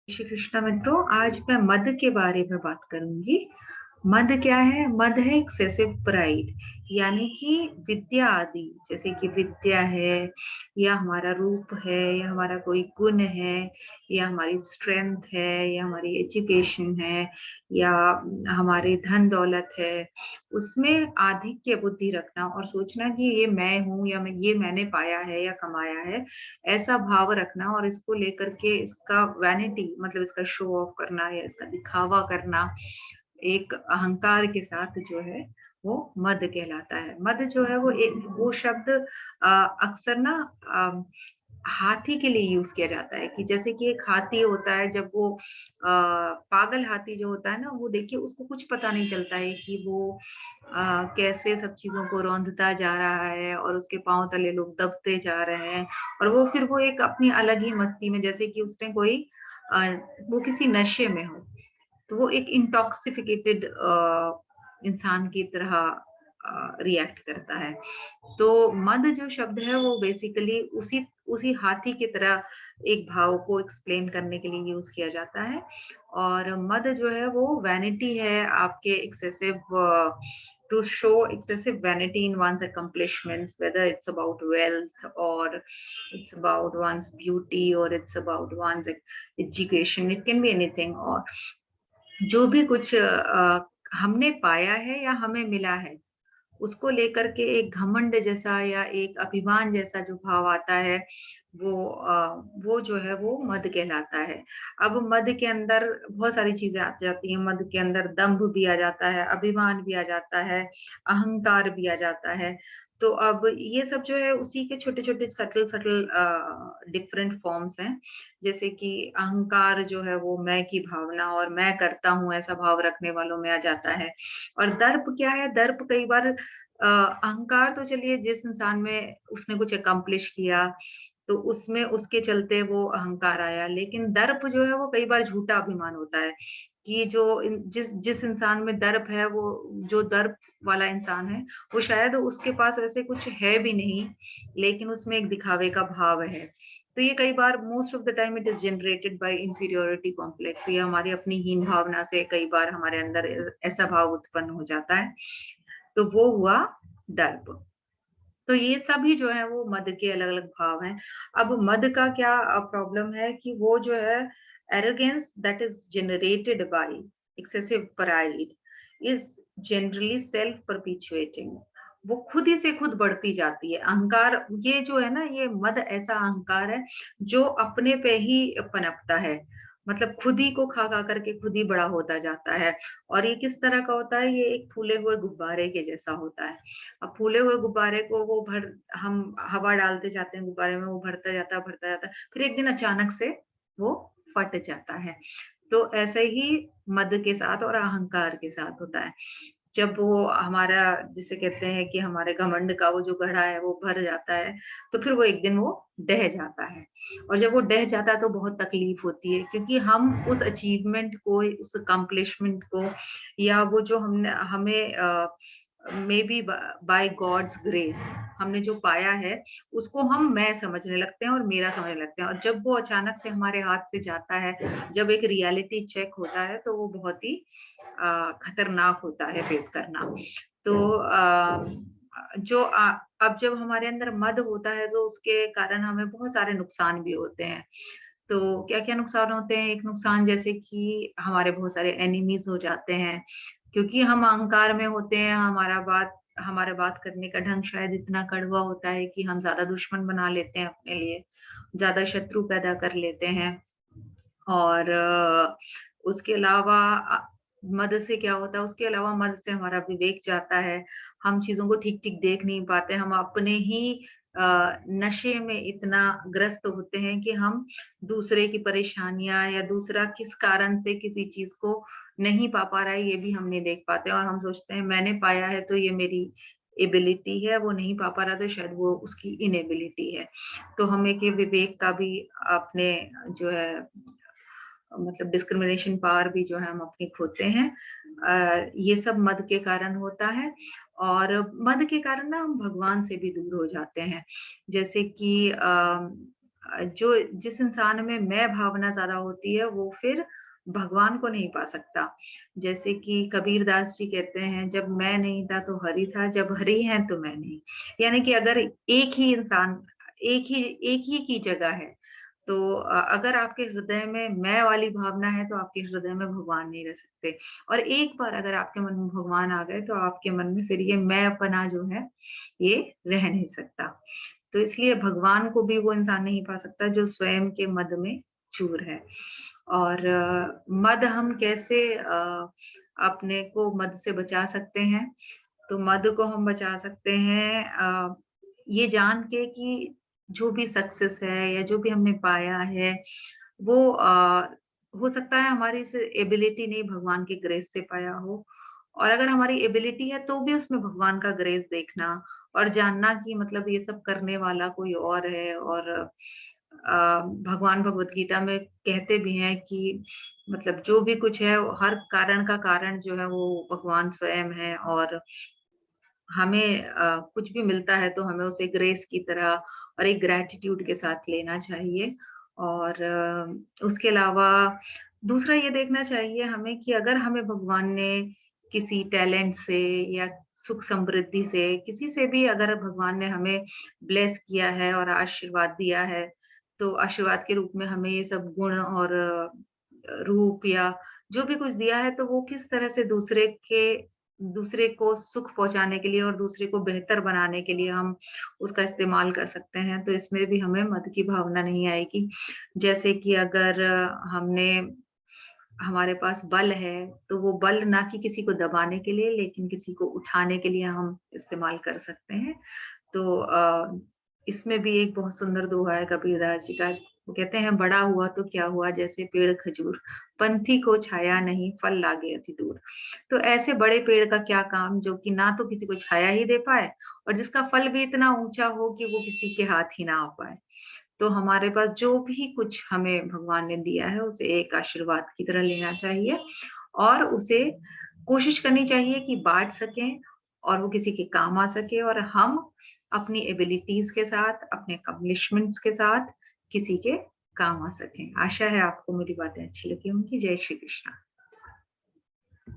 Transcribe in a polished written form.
श्री कृष्णा मित्रों, आज मैं मद के बारे में बात करूंगी। मद क्या है? मद है एक्सेसिव प्राइड, यानी कि विद्या आदि, जैसे कि विद्या है, या हमारा रूप है, या हमारा कोई गुण है, या हमारी स्ट्रेंथ है, या हमारी एजुकेशन है, या हमारे धन दौलत है, उसमें आधिक्य बुद्धि रखना और सोचना कि ये मैं हूँ, या ये मैंने पाया है या कमाया है, ऐसा भाव रखना और इसको लेकर के इसका वैनिटी मतलब इसका शो ऑफ करना या इसका दिखावा करना एक अहंकार के साथ जो है वो मद कहलाता है। मद जो है वो शब्द अक्सर ना हाथी के लिए यूज किया जाता है, कि जैसे कि एक हाथी होता है, जब वो पागल हाथी जो होता है ना, वो देखिए उसको कुछ पता नहीं चलता है कि वो कैसे सब चीजों को रौंदता जा रहा है और उसके पांव तले लोग दबते जा रहे हैं, और वो फिर वो एक अपनी अलग ही मस्ती में, जैसे कि उसने कोई अ, वो किसी नशे में हो, तो वो एक इंटॉक्सिफिकेटेड इंसान की तरह रिएक्ट करता है। तो मद जो शब्द है वो बेसिकली उसी उसी हाथी की तरह एक भाव को एक्सप्लेन करने के लिए यूज किया जाता है। और मद जो है वो वैनिटी है, आपके excessive to show excessive vanity in one's accomplishments, whether it's about wealth or it's about one's beauty or it's about one's education, it can be anything। और जो भी कुछ हमने पाया है या हमें मिला है, उसको लेकर के एक घमंड जैसा या एक अभिमान जैसा जो भाव आता है, वो जो है वो मद कहलाता है। अब मद के अंदर बहुत सारी चीजें आ जाती हैं। मद के अंदर दंभ भी आ जाता है, अभिमान भी आ जाता है, अहंकार भी आ जाता है। तो अब ये सब जो है उसी के छोटे छोटे सटल सटल डिफरेंट फॉर्म्स हैं। जैसे कि अहंकार जो है वो मैं की भावना और मैं करता हूँ ऐसा भाव रखने वालों में आ जाता है। और दर्प क्या है? दर्प कई बार अहंकार तो चलिए, जिस इंसान में उसने कुछ अकम्प्लिश किया तो उसमें उसके चलते वो अहंकार आया, लेकिन दर्प जो है वो कई बार झूठा अभिमान होता है, कि जिस जिस इंसान में दर्प है, वो जो दर्प वाला इंसान है, वो शायद उसके पास वैसे कुछ है भी नहीं, लेकिन उसमें एक दिखावे का भाव है। तो ये कई बार most of the time it is generated by inferiority complex, ये हमारी अपनी हीन भावना से कई बार हमारे अंदर ऐसा भाव उत्पन्न हो जाता है। तो वो हुआ दर्प। तो ये सभी जो है वो मद के अलग अलग भाव हैं। अब मद का क्या प्रॉब्लम है कि वो जो है arrogance that is generated by excessive pride is generally self perpetuating. वो खुद ही से खुद बढ़ती जाती है। अहंकार ये जो है ना, ये मद ऐसा अहंकार है जो अपने पे ही पनपता है, मतलब खुद ही को खा खा करके खुद ही बड़ा होता जाता है। और ये किस तरह का होता है? ये एक फूले हुए गुब्बारे के जैसा होता है। अब फूले हुए गुब्बारे को हम हवा डालते जाते हैं गुब्बारे में, वो भरता जाता है, फिर एक दिन अचानक से वो फट जाता है। तो ऐसे ही मद के साथ और अहंकार के साथ होता है। जब वो हमारा, जिसे कहते हैं कि हमारे घमंड का वो जो घड़ा है वो भर जाता है, तो फिर वो एक दिन वो ढह जाता है। और जब वो ढह जाता है तो बहुत तकलीफ होती है, क्योंकि हम उस अचीवमेंट को, उस अकम्पलिशमेंट को, या वो जो हमने हमें may be by God's grace हमने जो पाया है, उसको हम मैं समझने लगते हैं और मेरा समझने लगते हैं। और जब वो अचानक से हमारे हाथ से जाता है, जब एक रियलिटी चेक होता है, तो वो बहुत ही खतरनाक होता है फेस करना। तो अब जब हमारे अंदर मद होता है, तो उसके कारण हमें बहुत सारे नुकसान भी होते हैं। तो क्या क्या नुकसान होते हैं? एक नुकसान जैसे कि हमारे बहुत सारे एनिमीज हो जाते हैं, क्योंकि हम अहंकार में होते हैं। हमारा बात करने का ढंग शायद इतना कड़वा होता है कि हम ज्यादा दुश्मन बना लेते हैं अपने लिए, ज्यादा शत्रु पैदा कर लेते हैं। और उसके अलावा मदद से क्या होता है? उसके अलावा मदद से हमारा विवेक जाता है। हम चीजों को ठीक ठीक देख नहीं पाते। हम अपने ही नशे में इतना ग्रस्त होते हैं कि हम दूसरे की परेशानियां या दूसरा किस कारण से किसी चीज को नहीं पा रहा है, ये भी हम नहीं देख पाते। और हम सोचते हैं मैंने पाया है तो ये मेरी एबिलिटी है, वो नहीं पा रहा तो शायद वो उसकी इनएबिलिटी है। तो हमें के विवेक का भी अपने जो है, मतलब डिस्क्रिमिनेशन पावर भी जो है हम अपनी खोते हैं। ये सब मद के कारण होता है। और मद के कारण ना हम भगवान से भी दूर हो जाते हैं। जैसे कि जो जिस इंसान में मैं भावना ज़्यादा होती है, वो फिर भगवान को नहीं पा सकता। जैसे कि कबीरदास जी कहते हैं, "जब मैं नहीं था तो हरि था, जब हरि हैं तो मैं नहीं।" यानी कि अगर एक ही इंसान एक ही की जगह है, तो अगर आपके हृदय में मैं वाली भावना है, तो आपके हृदय में भगवान नहीं रह सकते। और एक बार अगर आपके मन में भगवान आ गए, तो आपके मन में फिर ये मैंपना जो है, ये रह नहीं सकता। तो इसलिए भगवान को भी वो इंसान नहीं पा सकता जो स्वयं के मद में चूर है। और मद हम कैसे अपने को मद से बचा सकते हैं? तो मद को हम बचा सकते हैं ये जान के कि जो भी सक्सेस है या जो भी हमने पाया है, वो हो सकता है हमारी इस एबिलिटी नहीं भगवान की ग्रेस से पाया हो। और अगर हमारी एबिलिटी है तो भी उसमें भगवान का ग्रेस देखना और जानना कि मतलब ये सब करने वाला कोई और है। और भगवान भगवत गीता में कहते भी हैं कि मतलब जो भी कुछ है हर कारण का कारण जो है वो भगवान स्वयं है। और हमें कुछ भी मिलता है तो हमें उसे ग्रेस की तरह और एक ग्रैटिट्यूड के साथ लेना चाहिए। और उसके अलावा दूसरा ये देखना चाहिए हमें कि अगर हमें भगवान ने किसी टैलेंट से या सुख समृद्धि से किसी से भी अगर भगवान ने हमें ब्लेस किया है और आशीर्वाद दिया है, तो आशीर्वाद के रूप में हमें ये सब गुण और रूप या जो भी कुछ दिया है, तो वो किस तरह से दूसरे को सुख पहुँचाने के लिए और दूसरे को बेहतर बनाने के लिए हम उसका इस्तेमाल कर सकते हैं, तो इसमें भी हमें मद की भावना नहीं आएगी। जैसे कि अगर हमने हमारे पास बल है, तो वो बल ना कि किसी को दबाने के लिए, लेकिन किसी को उठाने के लिए हम इस्तेमाल कर सकते हैं। तो इसमें भी एक बहुत सुंदर दोहा है कबीरदास जी का। वो कहते हैं, "बड़ा हुआ तो क्या हुआ जैसे पेड़ खजूर, पंथी को छाया नहीं फल लागे अति दूर।" तो ऐसे बड़े पेड़ का क्या काम जो कि ना तो किसी को छाया ही दे पाए और जिसका फल भी इतना ऊँचा हो कि वो किसी के हाथ ही ना आ पाए। तो हमारे पास जो भी कुछ हमें भगवान ने दिया है, उसे एक आशीर्वाद की तरह लेना चाहिए और उसे कोशिश करनी चाहिए कि बाँट सकें और वो किसी के काम आ सके और हम अपनी एबिलिटीज़ के साथ, अपने अकम्प्लिशमेंट्स के साथ किसी के काम आ सकें। आशा है आपको मेरी बातें अच्छी लगी होंगी। जय श्री कृष्णा।